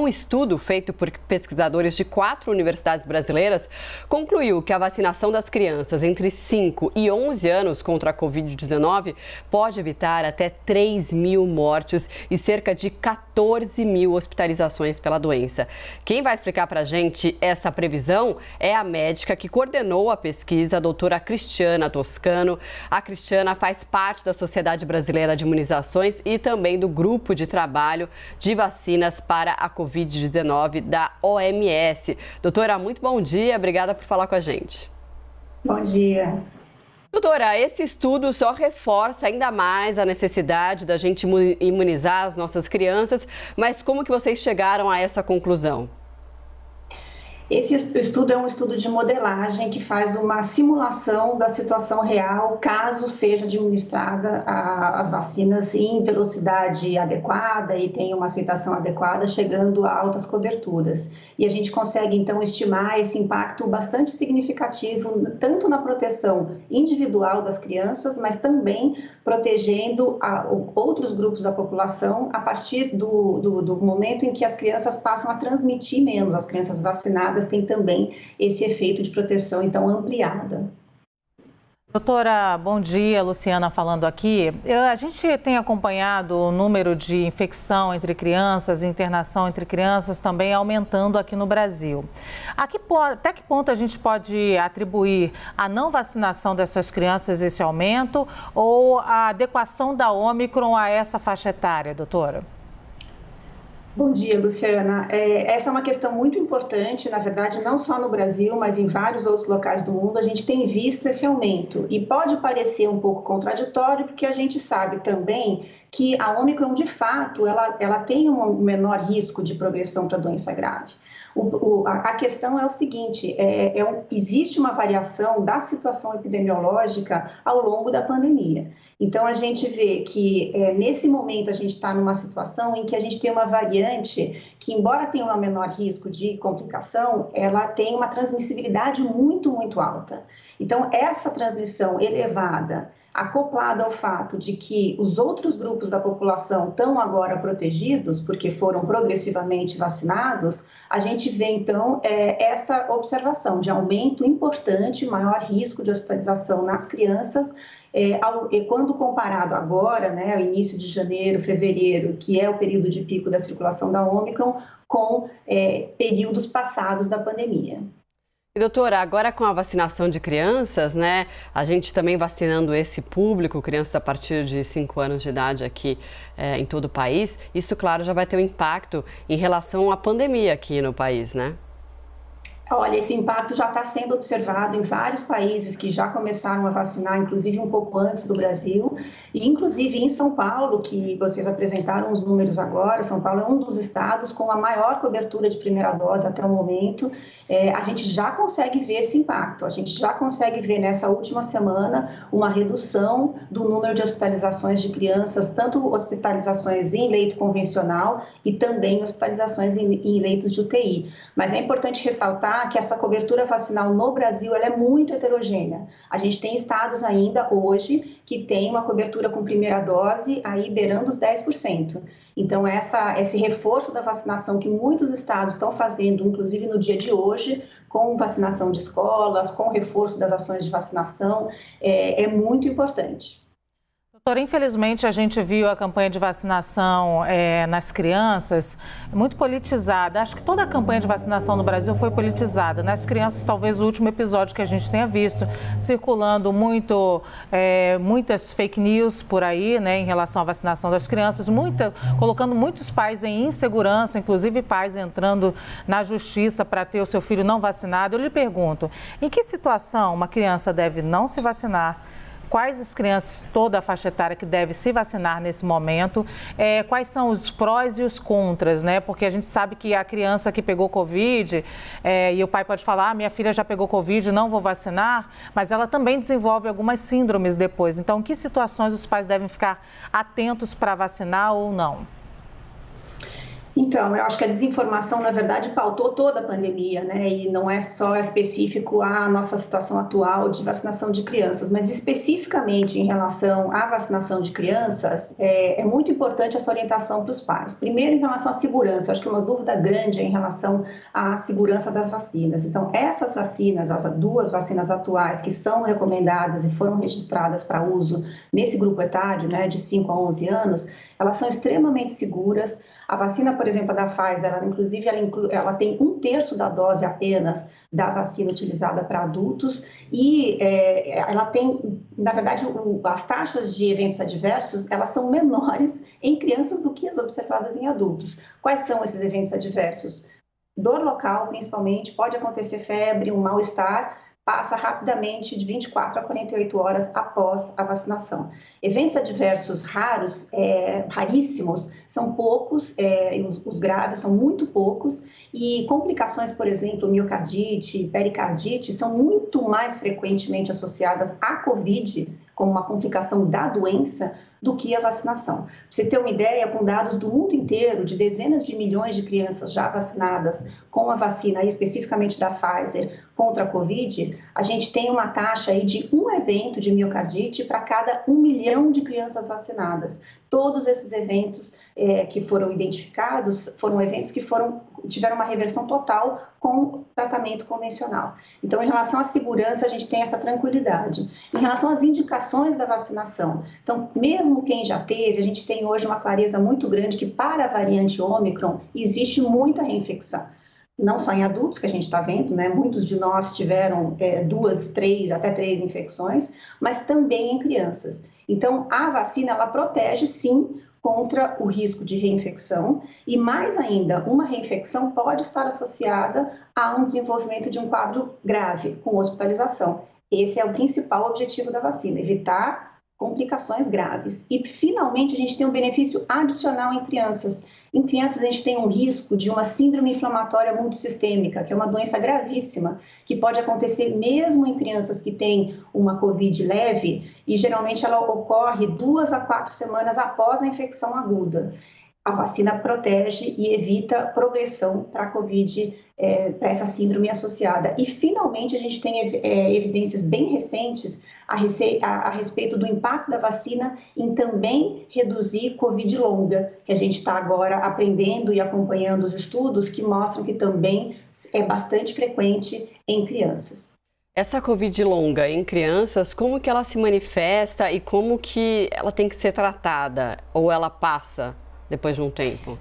um estudo feito por pesquisadores de 4 universidades brasileiras concluiu que a vacinação das crianças entre 5 e 11 anos contra a Covid-19 pode evitar até 3 mil mortes e cerca de 14 mil hospitalizações pela doença. Quem vai explicar para a gente essa previsão é a médica que coordenou a pesquisa, a doutora Cristiana Toscano. A Cristiana faz parte da Sociedade Brasileira de Imunizações e também do grupo de trabalho de vacinas para a Covid-19 da OMS. Doutora, muito bom dia, obrigada por falar com a gente. Bom dia. Doutora, esse estudo só reforça ainda mais a necessidade da gente imunizar as nossas crianças, mas como que vocês chegaram a essa conclusão? Esse estudo é um estudo de modelagem que faz uma simulação da situação real, caso seja administrada as vacinas em velocidade adequada e tenha uma aceitação adequada, chegando a altas coberturas. E a gente consegue, então, estimar esse impacto bastante significativo, tanto na proteção individual das crianças, mas também protegendo outros grupos da população a partir do momento em que as crianças passam a transmitir menos. As crianças vacinadas têm também esse efeito de proteção, então, ampliada. Doutora, bom dia. Luciana falando aqui. A gente tem acompanhado o número de infecção entre crianças, internação entre crianças também aumentando aqui no Brasil. Até que ponto a gente pode atribuir a não vacinação dessas crianças esse aumento ou a adequação da Ômicron a essa faixa etária, doutora? Bom dia, Luciana. Essa é uma questão muito importante, na verdade, não só no Brasil, mas em vários outros locais do mundo, a gente tem visto esse aumento. E pode parecer um pouco contraditório, porque a gente sabe também que a Ômicron, de fato, ela tem um menor risco de progressão para doença grave. A questão é o seguinte, existe uma variação da situação epidemiológica ao longo da pandemia. Então, a gente vê que nesse momento a gente está numa situação em que a gente tem uma variante que, embora tenha um menor risco de complicação, ela tem uma transmissibilidade muito, muito alta. Então, essa transmissão elevada, acoplada ao fato de que os outros grupos da população estão agora protegidos, porque foram progressivamente vacinados, a gente vê, então, essa observação de aumento importante, maior risco de hospitalização nas crianças, quando comparado agora, né, ao início de janeiro, fevereiro, que é o período de pico da circulação da Ômicron, com períodos passados da pandemia. E, doutora, agora com a vacinação de crianças, né, a gente também vacinando esse público, crianças a partir de 5 anos de idade aqui em todo o país, isso, claro, já vai ter um impacto em relação à pandemia aqui no país, né? Olha, esse impacto já está sendo observado em vários países que já começaram a vacinar, inclusive um pouco antes do Brasil, e inclusive em São Paulo, que vocês apresentaram os números agora. São Paulo é um dos estados com a maior cobertura de primeira dose até o momento. A gente já consegue ver esse impacto, a gente já consegue ver nessa última semana uma redução do número de hospitalizações de crianças, tanto hospitalizações em leito convencional e também hospitalizações em leitos de UTI. Mas é importante ressaltar que essa cobertura vacinal no Brasil ela é muito heterogênea. A gente tem estados ainda hoje que tem uma cobertura com primeira dose aí beirando os 10%. Então, esse reforço da vacinação que muitos estados estão fazendo, inclusive no dia de hoje, com vacinação de escolas, com reforço das ações de vacinação, é muito importante. Doutora, infelizmente a gente viu a campanha de vacinação nas crianças muito politizada. Acho que toda a campanha de vacinação no Brasil foi politizada. Nas crianças, talvez o último episódio que a gente tenha visto, circulando muitas fake news por aí, né, em relação à vacinação das crianças, colocando muitos pais em insegurança, inclusive pais entrando na justiça para ter o seu filho não vacinado. Eu lhe pergunto, em que situação uma criança deve não se vacinar? Quais as crianças, toda a faixa etária que deve se vacinar nesse momento? Quais são os prós e os contras, né? Porque a gente sabe que a criança que pegou Covid, e o pai pode falar, minha filha já pegou Covid, não vou vacinar, mas ela também desenvolve algumas síndromes depois. Então, em que situações os pais devem ficar atentos para vacinar ou não? Então, eu acho que a desinformação, na verdade, pautou toda a pandemia, né? E não é só específico à nossa situação atual de vacinação de crianças, mas especificamente em relação à vacinação de crianças, é muito importante essa orientação para os pais. Primeiro, em relação à segurança, eu acho que uma dúvida grande é em relação à segurança das vacinas. Então, essas vacinas, as 2 vacinas atuais que são recomendadas e foram registradas para uso nesse grupo etário, né, de 5 a 11 anos, elas são extremamente seguras. A vacina, por exemplo, da Pfizer, ela tem 1/3 da dose apenas da vacina utilizada para adultos e ela tem, na verdade, as taxas de eventos adversos, elas são menores em crianças do que as observadas em adultos. Quais são esses eventos adversos? Dor local, principalmente, pode acontecer febre, um mal-estar, passa rapidamente de 24 a 48 horas após a vacinação. Eventos adversos raros, raríssimos, são poucos, os graves são muito poucos, e complicações, por exemplo, miocardite, pericardite, são muito mais frequentemente associadas à COVID, como uma complicação da doença, do que a vacinação. Para você ter uma ideia, com dados do mundo inteiro, de dezenas de milhões de crianças já vacinadas com a vacina, especificamente da Pfizer, contra a Covid, a gente tem uma taxa aí de 1 evento de miocardite para cada 1 milhão de crianças vacinadas. Todos esses eventos que foram identificados foram eventos que tiveram uma reversão total com tratamento convencional. Então, em relação à segurança, a gente tem essa tranquilidade. Em relação às indicações da vacinação, então, mesmo quem já teve, a gente tem hoje uma clareza muito grande que para a variante Ômicron existe muita reinfecção. Não só em adultos, que a gente está vendo, né? Muitos de nós tiveram 2, 3, até 3 infecções, mas também em crianças. Então, a vacina, ela protege, sim, contra o risco de reinfecção e, mais ainda, uma reinfecção pode estar associada a um desenvolvimento de um quadro grave, com hospitalização. Esse é o principal objetivo da vacina, evitar complicações graves. E, finalmente, a gente tem um benefício adicional em crianças. Em crianças, a gente tem um risco de uma síndrome inflamatória multissistêmica, que é uma doença gravíssima, que pode acontecer mesmo em crianças que têm uma COVID leve, e geralmente ela ocorre 2 a 4 semanas após a infecção aguda. A vacina protege e evita progressão para a COVID, para essa síndrome associada. E, finalmente, a gente tem evidências bem recentes a respeito do impacto da vacina em também reduzir COVID longa, que a gente está agora aprendendo e acompanhando os estudos que mostram que também é bastante frequente em crianças. Essa COVID longa em crianças, como que ela se manifesta e como que ela tem que ser tratada? Ou ela passa depois de um tempo?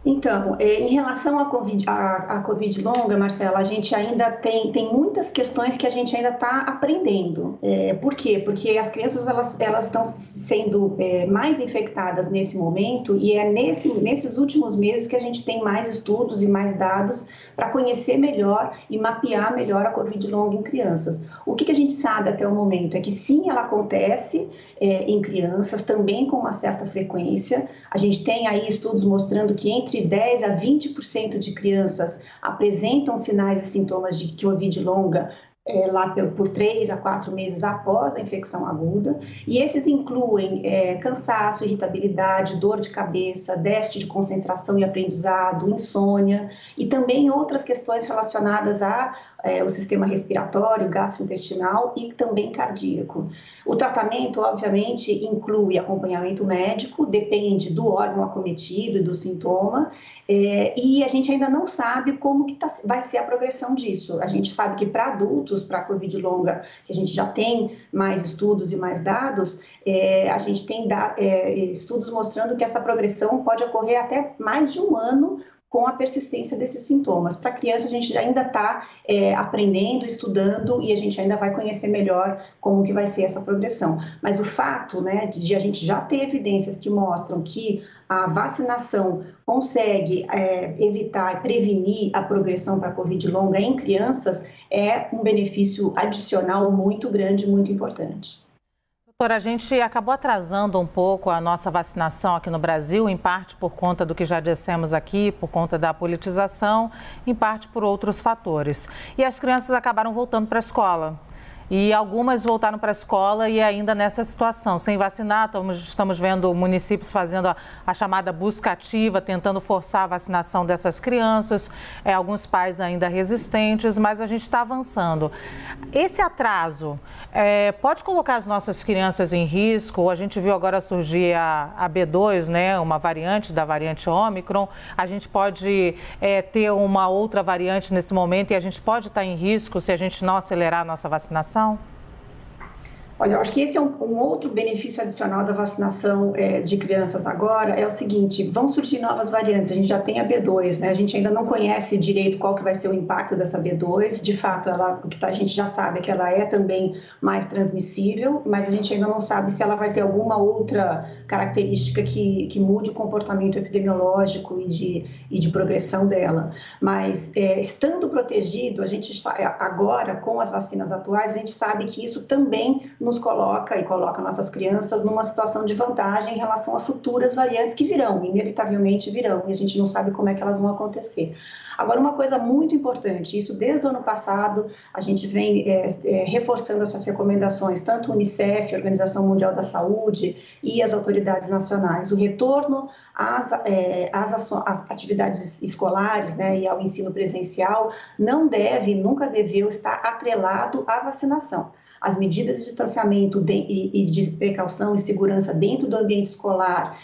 Então, em relação à COVID longa, Marcela, a gente ainda tem muitas questões que a gente ainda está aprendendo. Por quê? Porque as crianças elas estão sendo mais infectadas nesse momento e é nesses últimos meses que a gente tem mais estudos e mais dados para conhecer melhor e mapear melhor a COVID longa em crianças. O que a gente sabe até o momento é que sim, ela acontece em crianças, também com uma certa frequência. A gente tem aí estudos mostrando que entre 10% a 20% de crianças apresentam sinais e sintomas de COVID longa lá por 3 a 4 meses após a infecção aguda, e esses incluem cansaço, irritabilidade, dor de cabeça, déficit de concentração e aprendizado, insônia, e também outras questões relacionadas ao sistema respiratório, gastrointestinal e também cardíaco. O tratamento, obviamente, inclui acompanhamento médico, depende do órgão acometido e do sintoma, e a gente ainda não sabe como que vai ser a progressão disso. A gente sabe que para adultos, para a COVID longa, que a gente já tem mais estudos e mais dados, a gente tem estudos mostrando que essa progressão pode ocorrer até mais de um ano com a persistência desses sintomas. Para a criança, a gente ainda está aprendendo, estudando, e a gente ainda vai conhecer melhor como que vai ser essa progressão. Mas o fato, né, de a gente já ter evidências que mostram que a vacinação consegue evitar e prevenir a progressão para a COVID longa em crianças é um benefício adicional muito grande, muito importante. Doutora, a gente acabou atrasando um pouco a nossa vacinação aqui no Brasil, em parte por conta do que já dissemos aqui, por conta da politização, em parte por outros fatores. E as crianças acabaram voltando para a escola. E algumas voltaram para a escola e ainda nessa situação, sem vacinar. Estamos vendo municípios fazendo a chamada busca ativa, tentando forçar a vacinação dessas crianças, alguns pais ainda resistentes, mas a gente está avançando. Esse atraso pode colocar as nossas crianças em risco? A gente viu agora surgir a B2, né, uma variante da variante Ômicron. A gente pode ter uma outra variante nesse momento e a gente pode estar em risco se a gente não acelerar a nossa vacinação? Olha, eu acho que esse é um outro benefício adicional da vacinação de crianças agora, é o seguinte, vão surgir novas variantes, a gente já tem a B2, né? A gente ainda não conhece direito qual que vai ser o impacto dessa B2, de fato, o que a gente já sabe é que ela é também mais transmissível, mas a gente ainda não sabe se ela vai ter alguma outra característica que mude o comportamento epidemiológico e de progressão dela. Mas, estando protegido, a gente agora, com as vacinas atuais, a gente sabe que isso também nos coloca e coloca nossas crianças numa situação de vantagem em relação a futuras variantes que virão, inevitavelmente virão, e a gente não sabe como é que elas vão acontecer. Agora, uma coisa muito importante, isso desde o ano passado, a gente vem reforçando essas recomendações, tanto o Unicef, a Organização Mundial da Saúde e as autoridades nacionais, o retorno às atividades escolares, né, e ao ensino presencial não deve, nunca deveu estar atrelado à vacinação. As medidas de distanciamento e de precaução e segurança dentro do ambiente escolar,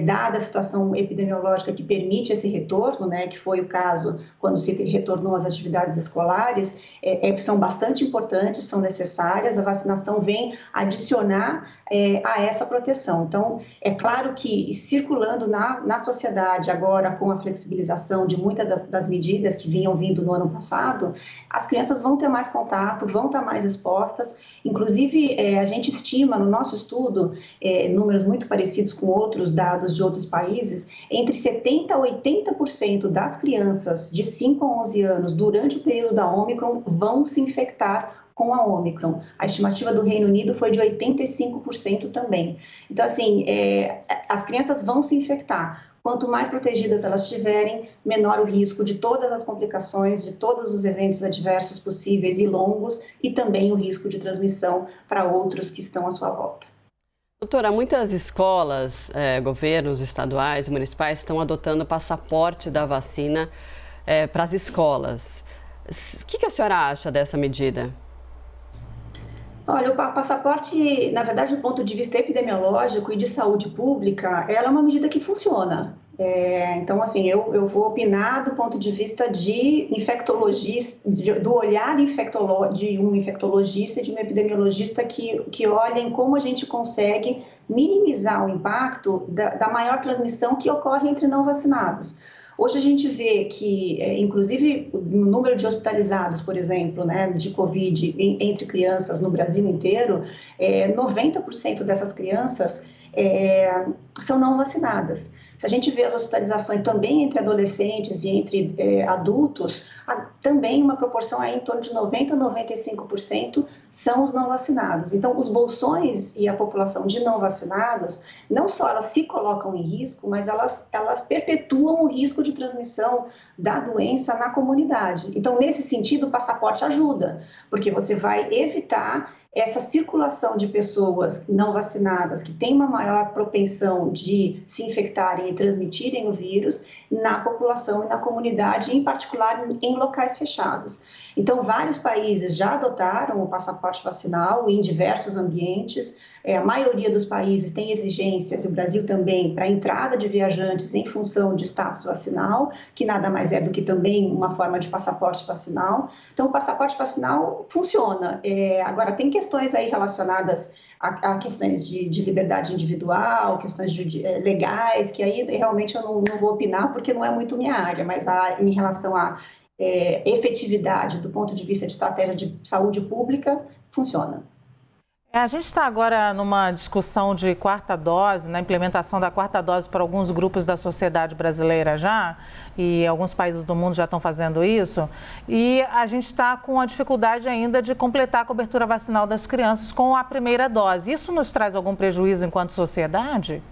dada a situação epidemiológica que permite esse retorno, né, que foi o caso quando se retornou às atividades escolares, são bastante importantes, são necessárias. A vacinação vem adicionar a essa proteção. Então, é claro que circulando na sociedade agora com a flexibilização de muitas das medidas que vinham vindo no ano passado, as crianças vão ter mais contato, vão estar mais expostas. Inclusive, a gente estima no nosso estudo, números muito parecidos com outros dados de outros países, entre 70% a 80% das crianças de 5 a 11 anos durante o período da Ômicron vão se infectar com a Ômicron. A estimativa do Reino Unido foi de 85% também. Então, assim, as crianças vão se infectar. Quanto mais protegidas elas estiverem, menor o risco de todas as complicações, de todos os eventos adversos possíveis e longos, e também o risco de transmissão para outros que estão à sua volta. Doutora, muitas escolas, governos estaduais e municipais estão adotando o passaporte da vacina para as escolas. O que a senhora acha dessa medida? Olha, o passaporte, na verdade, do ponto de vista epidemiológico e de saúde pública, ela é uma medida que funciona. Então, assim, eu vou opinar do ponto de vista de infectologista, do olhar de um infectologista e de um epidemiologista que olhem como a gente consegue minimizar o impacto da maior transmissão que ocorre entre não vacinados. Hoje a gente vê que, inclusive, o número de hospitalizados, por exemplo, né, de Covid entre crianças no Brasil inteiro, 90% dessas crianças são não vacinadas. Se a gente vê as hospitalizações também entre adolescentes e entre adultos, também uma proporção aí em torno de 90% a 95% são os não vacinados. Então, os bolsões e a população de não vacinados, não só elas se colocam em risco, mas elas perpetuam o risco de transmissão da doença na comunidade. Então, nesse sentido, o passaporte ajuda, porque você vai evitar essa circulação de pessoas não vacinadas que têm uma maior propensão de se infectarem e transmitirem o vírus na população e na comunidade, em particular em locais fechados. Então, vários países já adotaram o passaporte vacinal em diversos ambientes. A maioria dos países tem exigências, e o Brasil também, para a entrada de viajantes em função de status vacinal, que nada mais é do que também uma forma de passaporte vacinal. Então, o passaporte vacinal funciona. Agora, tem questões aí relacionadas a questões de liberdade individual, questões legais, que aí realmente eu não vou opinar, porque não é muito minha área, mas em relação à efetividade do ponto de vista de estratégia de saúde pública, funciona. A gente está agora numa discussão de quarta dose, na implementação da quarta dose para alguns grupos da sociedade brasileira já, e alguns países do mundo já estão fazendo isso, e a gente está com a dificuldade ainda de completar a cobertura vacinal das crianças com a primeira dose. Isso nos traz algum prejuízo enquanto sociedade?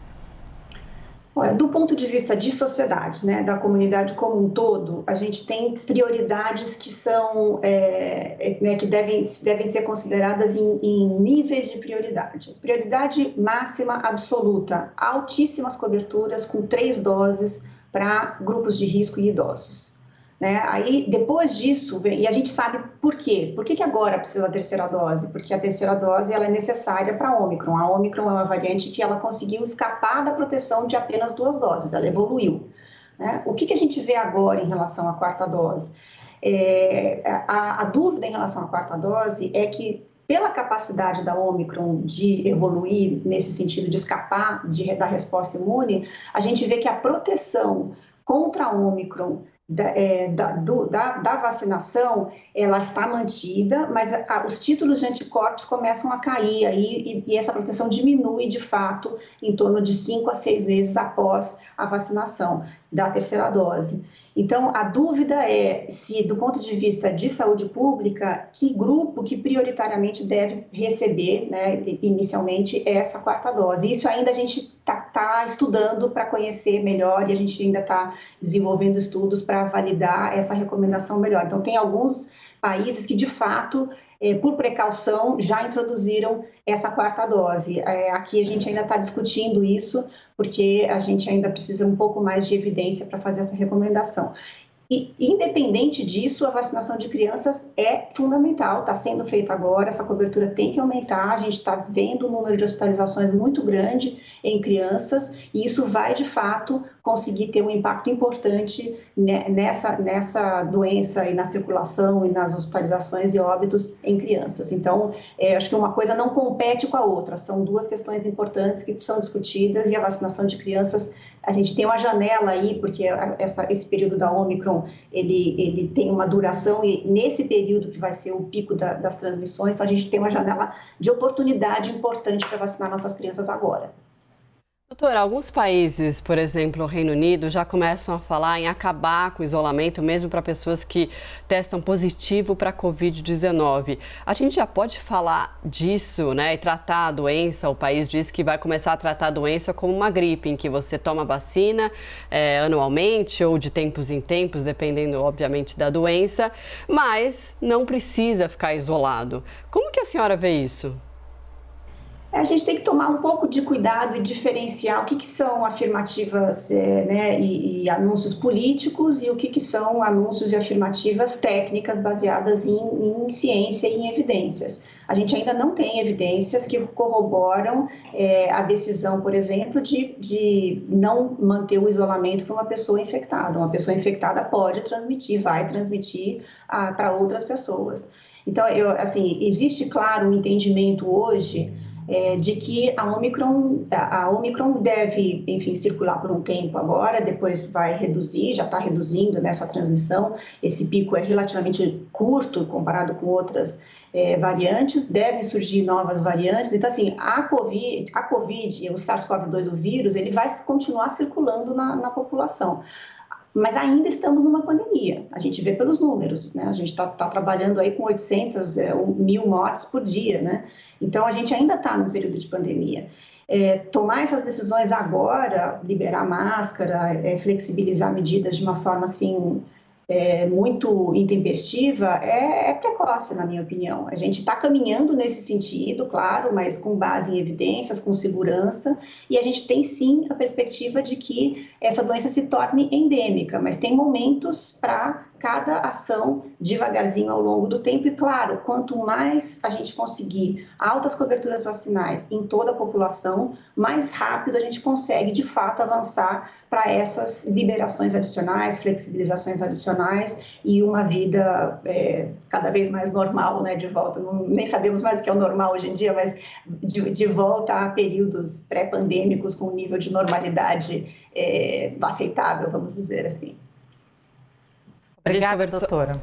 Olha, do ponto de vista de sociedade, né, da comunidade como um todo, a gente tem prioridades que são, né, que devem ser consideradas em níveis de prioridade. Prioridade máxima absoluta, altíssimas coberturas com 3 doses para grupos de risco e idosos. Né? Aí, depois disso, e a gente sabe por quê. Por que agora precisa da terceira dose? Porque a terceira dose ela é necessária para a Ômicron. A Ômicron é uma variante que ela conseguiu escapar da proteção de apenas 2 doses, ela evoluiu. Né? O que a gente vê agora em relação à quarta dose? A dúvida em relação à quarta dose é que, pela capacidade da Ômicron de evoluir nesse sentido de escapar da resposta imune, a gente vê que a proteção contra a Ômicron da vacinação, ela está mantida, mas os títulos de anticorpos começam a cair aí, e essa proteção diminui de fato em torno de 5 a 6 meses após a vacinação da terceira dose. Então, a dúvida é se, do ponto de vista de saúde pública, que grupo que prioritariamente deve receber, né, inicialmente, essa quarta dose. Isso ainda a gente está estudando para conhecer melhor, e a gente ainda está desenvolvendo estudos para validar essa recomendação melhor. Então, tem alguns países que, de fato, por precaução, já introduziram essa quarta dose. Aqui a gente ainda está discutindo isso, porque a gente ainda precisa um pouco mais de evidência para fazer essa recomendação. E, independente disso, a vacinação de crianças é fundamental, está sendo feita agora, essa cobertura tem que aumentar, a gente está vendo um número de hospitalizações muito grande em crianças, e isso vai, de fato, conseguir ter um impacto importante nessa doença e na circulação e nas hospitalizações e óbitos em crianças. Então, acho que uma coisa não compete com a outra, são 2 questões importantes que são discutidas, e a vacinação de crianças, a gente tem uma janela aí, porque esse período da Ômicron, ele tem uma duração, e nesse período que vai ser o pico das transmissões, então a gente tem uma janela de oportunidade importante para vacinar nossas crianças agora. Doutora, alguns países, por exemplo, o Reino Unido, já começam a falar em acabar com o isolamento, mesmo para pessoas que testam positivo para a Covid-19. A gente já pode falar disso, né, e tratar a doença? O país diz que vai começar a tratar a doença como uma gripe, em que você toma vacina anualmente ou de tempos em tempos, dependendo, obviamente, da doença, mas não precisa ficar isolado. Como que a senhora vê isso? A gente tem que tomar um pouco de cuidado e diferenciar o que são afirmativas, né, e anúncios políticos, e o que são anúncios e afirmativas técnicas baseadas em ciência e em evidências. A gente ainda não tem evidências que corroboram a decisão, por exemplo, de não manter o isolamento para uma pessoa infectada. Uma pessoa infectada pode transmitir, vai transmitir para outras pessoas. Então, existe, claro, um entendimento hoje de que a Ômicron deve, enfim, circular por um tempo agora, depois vai reduzir, já está reduzindo nessa transmissão, esse pico é relativamente curto comparado com outras variantes, devem surgir novas variantes, então assim, a Covid, o SARS-CoV-2, o vírus, ele vai continuar circulando na população. Mas ainda estamos numa pandemia, a gente vê pelos números, né? A gente está trabalhando aí com 800, 1.000 mortes por dia, né? Então, a gente ainda está num período de pandemia. Tomar essas decisões agora, liberar máscara, flexibilizar medidas de uma forma assim, muito intempestiva, é precoce, na minha opinião. A gente está caminhando nesse sentido, claro, mas com base em evidências, com segurança, e a gente tem sim a perspectiva de que essa doença se torne endêmica, mas tem momentos para cada ação devagarzinho ao longo do tempo, e claro, quanto mais a gente conseguir altas coberturas vacinais em toda a população, mais rápido a gente consegue de fato avançar para essas liberações adicionais, flexibilizações adicionais e uma vida cada vez mais normal, né, de volta, nem sabemos mais o que é o normal hoje em dia, mas de volta a períodos pré-pandêmicos com um nível de normalidade aceitável, vamos dizer assim. Obrigada, doutora.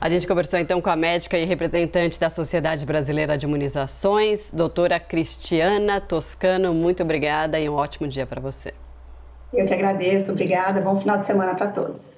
A gente conversou então com a médica e representante da Sociedade Brasileira de Imunizações, doutora Cristiana Toscano. Muito obrigada e um ótimo dia para você. Eu que agradeço, obrigada. Bom final de semana para todos.